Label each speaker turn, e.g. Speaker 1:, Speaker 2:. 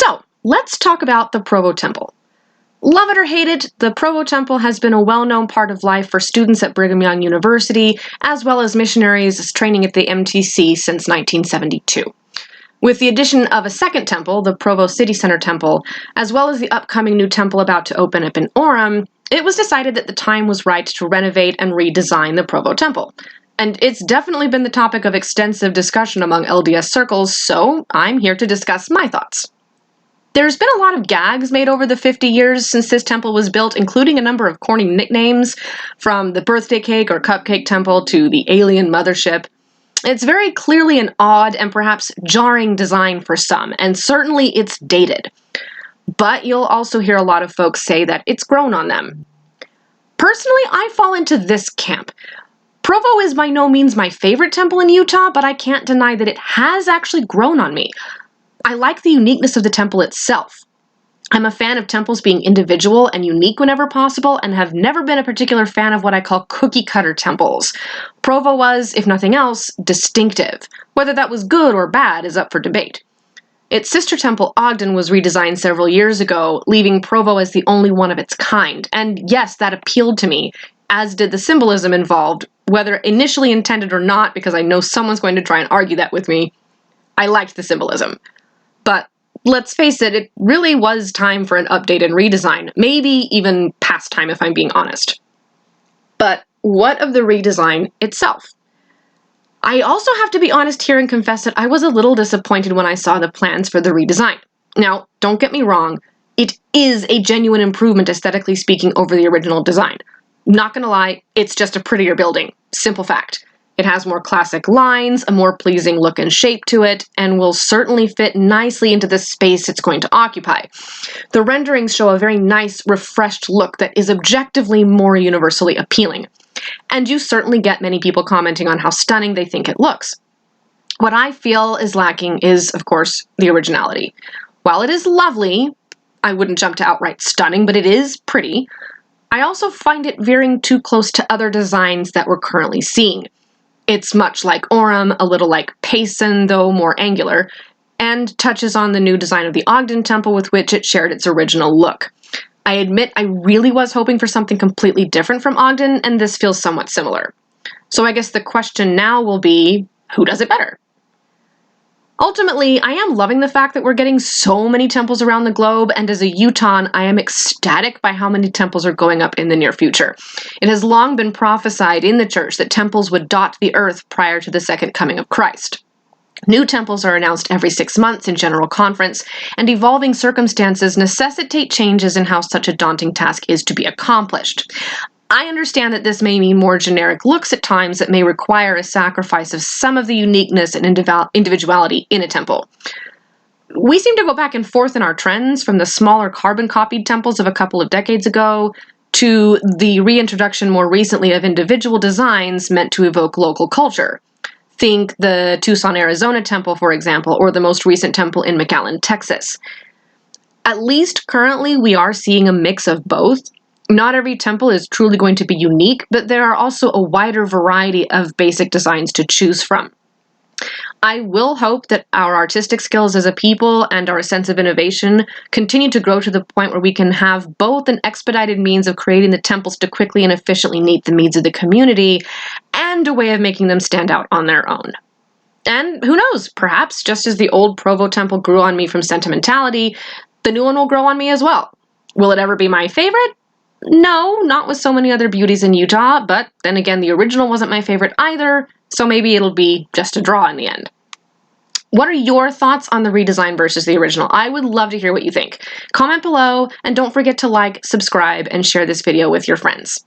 Speaker 1: So, let's talk about the Provo Temple. Love it or hate it, the Provo Temple has been a well-known part of life for students at Brigham Young University, as well as missionaries training at the MTC since 1972. With the addition of a second temple, the Provo City Center Temple, as well as the upcoming new temple about to open up in Orem, it was decided that the time was right to renovate and redesign the Provo Temple. And it's definitely been the topic of extensive discussion among LDS circles, so I'm here to discuss my thoughts. There's been a lot of gags made over the 50 years since this temple was built, including a number of corny nicknames, from the birthday cake or cupcake temple to the alien mothership. It's very clearly an odd and perhaps jarring design for some, and certainly it's dated. But you'll also hear a lot of folks say that it's grown on them. Personally, I fall into this camp. Provo is by no means my favorite temple in Utah, but I can't deny that it has actually grown on me. I like the uniqueness of the temple itself. I'm a fan of temples being individual and unique whenever possible, and have never been a particular fan of what I call cookie-cutter temples. Provo was, if nothing else, distinctive. Whether that was good or bad is up for debate. Its sister temple, Ogden, was redesigned several years ago, leaving Provo as the only one of its kind. And yes, that appealed to me, as did the symbolism involved, whether initially intended or not, because I know someone's going to try and argue that with me. I liked the symbolism. But let's face it, it really was time for an update and redesign. Maybe even past time, if I'm being honest. But what of the redesign itself? I also have to be honest here and confess that I was a little disappointed when I saw the plans for the redesign. Now, don't get me wrong, it is a genuine improvement aesthetically speaking over the original design. Not gonna lie, it's just a prettier building. Simple fact. It has more classic lines, a more pleasing look and shape to it, and will certainly fit nicely into the space it's going to occupy. The renderings show a very nice, refreshed look that is objectively more universally appealing. And you certainly get many people commenting on how stunning they think it looks. What I feel is lacking is, of course, the originality. While it is lovely, I wouldn't jump to outright stunning, but it is pretty. I also find it veering too close to other designs that we're currently seeing. It's much like Orem, a little like Payson, though more angular, and touches on the new design of the Ogden temple with which it shared its original look. I admit I really was hoping for something completely different from Ogden, and this feels somewhat similar. So I guess the question now will be, who does it better? Ultimately, I am loving the fact that we're getting so many temples around the globe, and as a Utahn, I am ecstatic by how many temples are going up in the near future. It has long been prophesied in the church that temples would dot the earth prior to the second coming of Christ. New temples are announced every 6 months in General Conference, and evolving circumstances necessitate changes in how such a daunting task is to be accomplished. I understand that this may mean more generic looks at times that may require a sacrifice of some of the uniqueness and individuality in a temple. We seem to go back and forth in our trends, from the smaller carbon-copied temples of a couple of decades ago to the reintroduction more recently of individual designs meant to evoke local culture. Think the Tucson, Arizona temple, for example, or the most recent temple in McAllen, Texas. At least currently, we are seeing a mix of both. Not every temple is truly going to be unique, but there are also a wider variety of basic designs to choose from. I will hope that our artistic skills as a people and our sense of innovation continue to grow to the point where we can have both an expedited means of creating the temples to quickly and efficiently meet the needs of the community, and a way of making them stand out on their own. And who knows, perhaps just as the old Provo temple grew on me from sentimentality, the new one will grow on me as well. Will it ever be my favorite? No, not with so many other beauties in Utah, but then again, the original wasn't my favorite either, so maybe it'll be just a draw in the end. What are your thoughts on the redesign versus the original? I would love to hear what you think. Comment below, and don't forget to like, subscribe, and share this video with your friends.